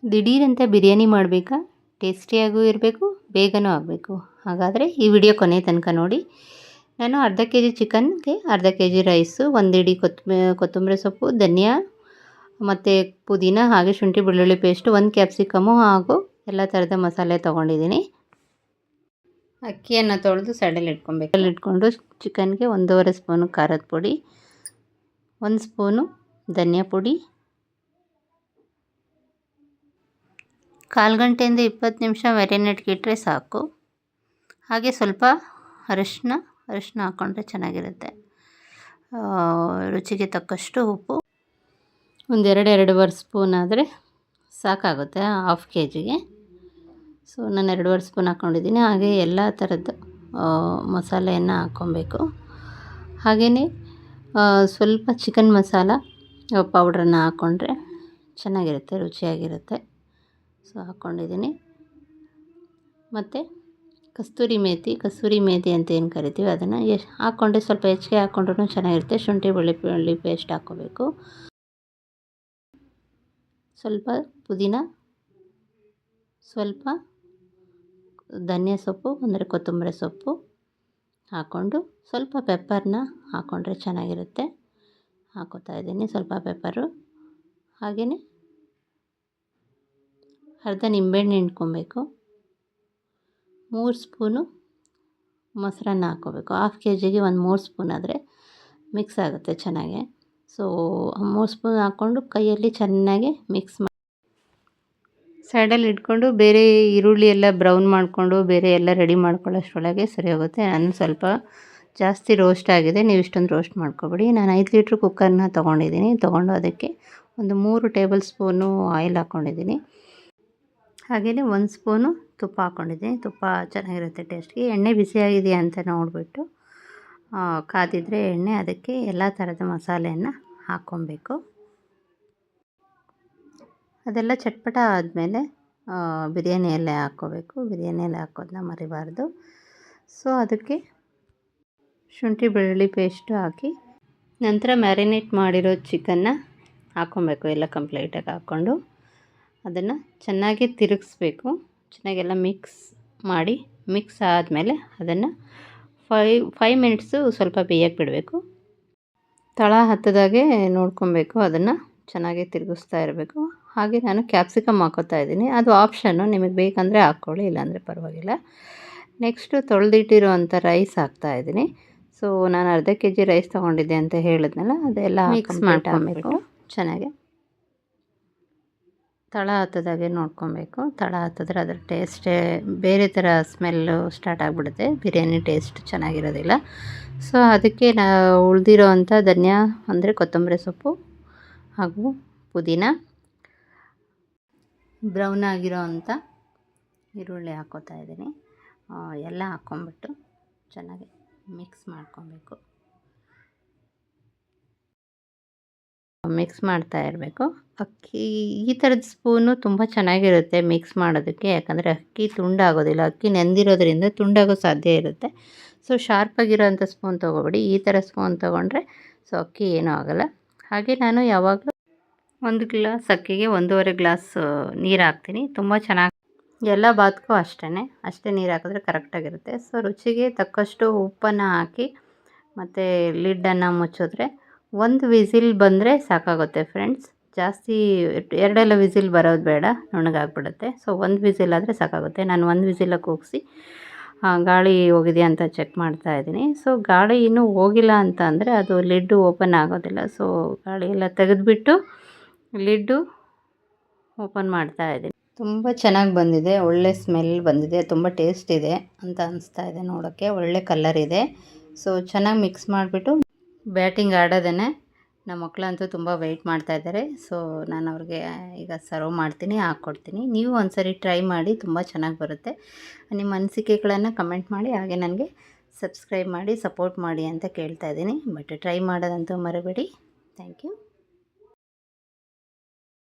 ದಿಢೀರಂತೆ ಬಿರಿಯಾನಿ ಮಾಡಬೇಕಾ? ಟೇಸ್ಟಿಯಾಗೂ ಇರಬೇಕು, ಬೇಗನೂ ಆಗಬೇಕು. ಹಾಗಾದರೆ ಈ ವಿಡಿಯೋ ಕೊನೆ ತನಕ ನೋಡಿ. ನಾನು ಅರ್ಧ ಕೆ ಜಿ ಚಿಕನ್ಗೆ ಅರ್ಧ ಕೆ ಜಿ ರೈಸು, ಒಂದು ಇಡೀ ಕೊತ್ತಂಬರಿ ಸೊಪ್ಪು, ಧನಿಯಾ ಮತ್ತು ಪುದೀನ, ಹಾಗೆ ಶುಂಠಿ ಬೆಳ್ಳುಳ್ಳಿ ಪೇಸ್ಟು, ಒಂದು ಕ್ಯಾಪ್ಸಿಕಮು ಹಾಗೂ ಎಲ್ಲ ಥರದ ಮಸಾಲೆ ತೊಗೊಂಡಿದ್ದೀನಿ. ಅಕ್ಕಿಯನ್ನು ತೊಳೆದು ಸೈಡಲ್ಲಿ ಇಟ್ಕೊಂಡು ಚಿಕನ್ಗೆ 1.5 ಸ್ಪೂನು ಖಾರದ ಪುಡಿ, 1 ಸ್ಪೂನು ಧನಿಯಾ ಪುಡಿ, 1/4 ಗಂಟೆಯಿಂದ 20 ನಿಮಿಷ ಮ್ಯಾರಿನೇಟ್ಗೆ ಇಟ್ಟರೆ ಸಾಕು. ಹಾಗೆ ಸ್ವಲ್ಪ ಅರಿಶಿನ ಹಾಕ್ಕೊಂಡ್ರೆ ಚೆನ್ನಾಗಿರುತ್ತೆ. ರುಚಿಗೆ ತಕ್ಕಷ್ಟು ಉಪ್ಪು, ಒಂದು 2-2.5 ಸ್ಪೂನ್ ಆದರೆ ಸಾಕಾಗುತ್ತೆ ಹಾಫ್ ಕೆ ಜಿಗೆ. ಸೊ ನಾನು 2.5 ಸ್ಪೂನ್ ಹಾಕ್ಕೊಂಡಿದ್ದೀನಿ. ಹಾಗೆ ಎಲ್ಲ ಥರದ್ದು ಮಸಾಲೆಯನ್ನು ಹಾಕ್ಕೊಬೇಕು. ಹಾಗೆಯೇ ಸ್ವಲ್ಪ ಚಿಕನ್ ಮಸಾಲ ಪೌಡ್ರನ್ನು ಹಾಕ್ಕೊಂಡ್ರೆ ಚೆನ್ನಾಗಿರುತ್ತೆ, ರುಚಿಯಾಗಿರುತ್ತೆ. ಸೊ ಹಾಕ್ಕೊಂಡಿದ್ದೀನಿ. ಮತ್ತು ಕಸ್ತೂರಿ ಮೇಥಿ ಅಂತ ಏನು ಕರಿತೀವಿ ಅದನ್ನು ಹಾಕ್ಕೊಂಡ್ರೆ ಸ್ವಲ್ಪ ಹೆಚ್ಚಿಗೆ ಹಾಕ್ಕೊಂಡ್ರೂ ಚೆನ್ನಾಗಿರುತ್ತೆ. ಶುಂಠಿ ಬೆಳ್ಳುಳ್ಳಿ ಪೇಸ್ಟ್ ಹಾಕ್ಕೋಬೇಕು. ಸ್ವಲ್ಪ ಪುದೀನ, ಸ್ವಲ್ಪ ಧನಿಯಾ ಸೊಪ್ಪು ಅಂದರೆ ಕೊತ್ತಂಬರಿ ಸೊಪ್ಪು ಹಾಕ್ಕೊಂಡು ಸ್ವಲ್ಪ ಪೆಪ್ಪರ್ನ ಹಾಕ್ಕೊಂಡ್ರೆ ಚೆನ್ನಾಗಿರುತ್ತೆ. ಹಾಕ್ಕೋತಾ ಇದ್ದೀನಿ ಸ್ವಲ್ಪ ಪೆಪ್ಪರು. ಹಾಗೆಯೇ ಅರ್ಧ ನಿಂಬೆಹಣ್ಣು ಹಿಂಡ್ಕೊಬೇಕು. 3 ಸ್ಪೂನು ಮೊಸರನ್ನ ಹಾಕ್ಕೋಬೇಕು. ಹಾಫ್ ಕೆ ಜಿಗೆ ಒಂದು 3 ಸ್ಪೂನ್ ಆದರೆ ಮಿಕ್ಸ್ ಆಗುತ್ತೆ ಚೆನ್ನಾಗೆ. ಸೊ 3 ಸ್ಪೂನ್ ಹಾಕ್ಕೊಂಡು ಕೈಯಲ್ಲಿ ಚೆನ್ನಾಗಿ ಮಿಕ್ಸ್ ಮಾಡಿ ಸೈಡಲ್ಲಿ ಇಟ್ಕೊಂಡು ಬೇರೆ ಈರುಳ್ಳಿ ಎಲ್ಲ ಬ್ರೌನ್ ಮಾಡಿಕೊಂಡು ಬೇರೆ ಎಲ್ಲ ರೆಡಿ ಮಾಡ್ಕೊಳ್ಳೋಷ್ಟರೊಳಗೆ ಸರಿ ಹೋಗುತ್ತೆ. ನಾನು ಸ್ವಲ್ಪ ಜಾಸ್ತಿ ರೋಸ್ಟ್ ಆಗಿದೆ, ನೀವು ಇಷ್ಟೊಂದು ರೋಸ್ಟ್ ಮಾಡ್ಕೊಬೇಡಿ. ನಾನು 5 ಲೀಟ್ರ್ ಕುಕ್ಕರ್ನ ತೊಗೊಂಡು ಅದಕ್ಕೆ ಒಂದು 3 ಟೇಬಲ್ ಸ್ಪೂನು ಆಯಿಲ್ ಹಾಕ್ಕೊಂಡಿದ್ದೀನಿ. ಹಾಗೆಯೇ 1 ಸ್ಪೂನು ತುಪ್ಪ ಹಾಕ್ಕೊಂಡಿದ್ದೀನಿ. ತುಪ್ಪ ಚೆನ್ನಾಗಿರುತ್ತೆ ಟೇಸ್ಟ್ಗೆ. ಎಣ್ಣೆ ಬಿಸಿಯಾಗಿದೆಯಾ ಅಂತ ನೋಡಿಬಿಟ್ಟು ಕಾದಿದ್ರೆ ಎಣ್ಣೆ, ಅದಕ್ಕೆ ಎಲ್ಲ ಥರದ ಮಸಾಲೆಯನ್ನು ಹಾಕ್ಕೊಬೇಕು. ಅದೆಲ್ಲ ಚಟ್ಪಟ ಆದಮೇಲೆ ಬಿರಿಯಾನಿ ಎಲೆ ಹಾಕ್ಕೋಬೇಕು. ಬಿರಿಯಾನಿ ಎಲೆ ಹಾಕೋದನ್ನ ಮರಿಬಾರ್ದು. ಸೊ ಅದಕ್ಕೆ ಶುಂಠಿ ಬೆಳ್ಳುಳ್ಳಿ ಪೇಸ್ಟು ಹಾಕಿ ನಂತರ ಮ್ಯಾರಿನೇಟ್ ಮಾಡಿರೋ ಚಿಕನ್ನ ಹಾಕ್ಕೊಬೇಕು. ಎಲ್ಲ ಕಂಪ್ಲೀಟಾಗಿ ಹಾಕ್ಕೊಂಡು ಅದನ್ನು ಚೆನ್ನಾಗಿ ತಿರುಗಿಸ್ಬೇಕು. ಚೆನ್ನಾಗೆಲ್ಲ ಮಿಕ್ಸ್ ಆದಮೇಲೆ ಅದನ್ನು 5 ಮಿನಿಟ್ಸು ಸ್ವಲ್ಪ ಬೇಯಕ್ಕೆ ಬಿಡಬೇಕು. ತಳ ಹತ್ತದಾಗೆ ನೋಡ್ಕೊಬೇಕು, ಅದನ್ನು ಚೆನ್ನಾಗಿ ತಿರುಗಿಸ್ತಾ ಇರಬೇಕು. ಹಾಗೆ ನಾನು ಕ್ಯಾಪ್ಸಿಕಮ್ ಹಾಕೋತಾ ಇದ್ದೀನಿ. ಅದು ಆಪ್ಷನ್ನು, ನಿಮಗೆ ಬೇಕಂದರೆ ಹಾಕ್ಕೊಳ್ಳಿ, ಇಲ್ಲಾಂದರೆ ಪರವಾಗಿಲ್ಲ. ನೆಕ್ಸ್ಟು ತೊಳೆದಿಟ್ಟಿರುವಂಥ ರೈಸ್ ಹಾಕ್ತಾಯಿದ್ದೀನಿ. ಸೊ ನಾನು ಅರ್ಧ ಕೆ ಜಿ ರೈಸ್ ತೊಗೊಂಡಿದ್ದೆ ಅಂತ ಹೇಳಿದ್ನಲ್ಲ, ಅದೆಲ್ಲ ಮಿಕ್ಸ್ ಮಾಡ್ಕೊಬೇಕು ಚೆನ್ನಾಗಿ. ತಳ ಹತ್ತದಾಗೆ ನೋಡ್ಕೊಬೇಕು. ತಳ ಹತ್ತಿದ್ರೆ ಅದರ ಟೇಸ್ಟೇ ಬೇರೆ ಥರ ಸ್ಮೆಲ್ಲು ಸ್ಟಾರ್ಟ್ ಆಗಿಬಿಡುತ್ತೆ. ಬಿರಿಯಾನಿ ಟೇಸ್ಟ್ ಚೆನ್ನಾಗಿರೋದಿಲ್ಲ. ಸೊ ಅದಕ್ಕೆ ಉಳಿದಿರೋ ಅಂಥ ಧನಿಯಾ ಅಂದರೆ ಕೊತ್ತಂಬರಿ ಸೊಪ್ಪು ಹಾಗೂ ಪುದೀನ, ಬ್ರೌನ್ ಆಗಿರೋ ಅಂಥ ಈರುಳ್ಳಿ ಹಾಕ್ಕೋತಾ ಇದ್ದೀನಿ. ಎಲ್ಲ ಹಾಕ್ಕೊಂಬಿಟ್ಟು ಚೆನ್ನಾಗಿ ಮಿಕ್ಸ್ ಮಾಡ್ಕೊಬೇಕು. ಮಿಕ್ಸ್ ಮಾಡ್ತಾ ಇರಬೇಕು. ಅಕ್ಕಿ ಈ ಥರದ ಸ್ಪೂನು ತುಂಬ ಚೆನ್ನಾಗಿರುತ್ತೆ ಮಿಕ್ಸ್ ಮಾಡೋದಕ್ಕೆ, ಯಾಕಂದರೆ ಅಕ್ಕಿ ತುಂಡಾಗೋದಿಲ್ಲ. ಅಕ್ಕಿ ನೆಂದಿರೋದ್ರಿಂದ ತುಂಡಾಗೋ ಸಾಧ್ಯ ಇರುತ್ತೆ. ಸೊ ಶಾರ್ಪಾಗಿರೋಂಥ ಸ್ಪೂನ್ ತೊಗೋಬೇಡಿ, ಈ ಥರ ಸ್ಪೂನ್ ತೊಗೊಂಡ್ರೆ ಸೊ ಅಕ್ಕಿ ಏನೂ ಆಗೋಲ್ಲ. ಹಾಗೆ ನಾನು ಯಾವಾಗಲೂ 1 ಗ್ಲಾಸ್ ಅಕ್ಕಿಗೆ 1.5 ಗ್ಲಾಸ್ ನೀರು ಹಾಕ್ತೀನಿ. ತುಂಬ ಚೆನ್ನಾಗಿ ಎಲ್ಲ ಬಾತ್ಗೂ ಅಷ್ಟೇ ನೀರು ಹಾಕಿದ್ರೆ ಕರೆಕ್ಟಾಗಿರುತ್ತೆ. ಸೊ ರುಚಿಗೆ ತಕ್ಕಷ್ಟು ಉಪ್ಪನ್ನು ಹಾಕಿ ಮತ್ತು ಲಿಡ್ಡನ್ನು ಮುಚ್ಚಿದ್ರೆ 1 ವಿಸಿಲ್ ಬಂದರೆ ಸಾಕಾಗುತ್ತೆ ಫ್ರೆಂಡ್ಸ್. ಜಾಸ್ತಿ 2 ವಿಸಿಲ್ ಬರೋದು ಬೇಡ, ನುಣ್ಣಗಾಗ್ಬಿಡುತ್ತೆ. ಸೊ 1 ವಿಸಿಲ್ ಆದರೆ ಸಾಕಾಗುತ್ತೆ. ನಾನು 1 ವಿಸಿಲ ಕೂಗಿಸಿ ಗಾಳಿ ಹೋಗಿದೆಯಾ ಅಂತ ಚೆಕ್ ಮಾಡ್ತಾ ಇದ್ದೀನಿ. ಸೊ ಗಾಳಿ ಇನ್ನೂ ಹೋಗಿಲ್ಲ ಅಂತ ಅಂದರೆ ಅದು ಲಿಡ್ಡು ಓಪನ್ ಆಗೋದಿಲ್ಲ. ಸೊ ಗಾಳಿ ಎಲ್ಲ ತೆಗೆದುಬಿಟ್ಟು ಲಿಡ್ಡು ಓಪನ್ ಮಾಡ್ತಾ ಇದ್ದೀನಿ. ತುಂಬ ಚೆನ್ನಾಗಿ ಬಂದಿದೆ, ಒಳ್ಳೆ ಸ್ಮೆಲ್ ಬಂದಿದೆ, ತುಂಬ ಟೇಸ್ಟ್ ಇದೆ ಅಂತ ಅನಿಸ್ತಾ ಇದೆ ನೋಡೋಕ್ಕೆ. ಒಳ್ಳೆ ಕಲರ್ ಇದೆ. ಸೊ ಚೆನ್ನಾಗಿ ಮಿಕ್ಸ್ ಮಾಡಿಬಿಟ್ಟು ಬ್ಯಾಟಿಂಗ್ ಆಡೋದೇ ನಮ್ಮ ಮಕ್ಕಳಂತೂ ತುಂಬ ವೆಯ್ಟ್ ಮಾಡ್ತಾ ಇದ್ದಾರೆ. ಸೊ ನಾನು ಅವ್ರಿಗೆ ಈಗ ಸರ್ವ್ ಮಾಡ್ತೀನಿ, ಹಾಕ್ಕೊಡ್ತೀನಿ. ನೀವು ಒಂದ್ಸರಿ ಟ್ರೈ ಮಾಡಿ, ತುಂಬ ಚೆನ್ನಾಗಿ ಬರುತ್ತೆ. ನಿಮ್ಮ ಅನಿಸಿಕೆಗಳನ್ನು ಕಮೆಂಟ್ ಮಾಡಿ, ಹಾಗೆ ನನಗೆ ಸಬ್ಸ್ಕ್ರೈಬ್ ಮಾಡಿ ಸಪೋರ್ಟ್ ಮಾಡಿ ಅಂತ ಕೇಳ್ತಾ ಇದ್ದೀನಿ. ಬಟ್ ಟ್ರೈ ಮಾಡೋದಂತೂ ಮರಿಬೇಡಿ. Thank you.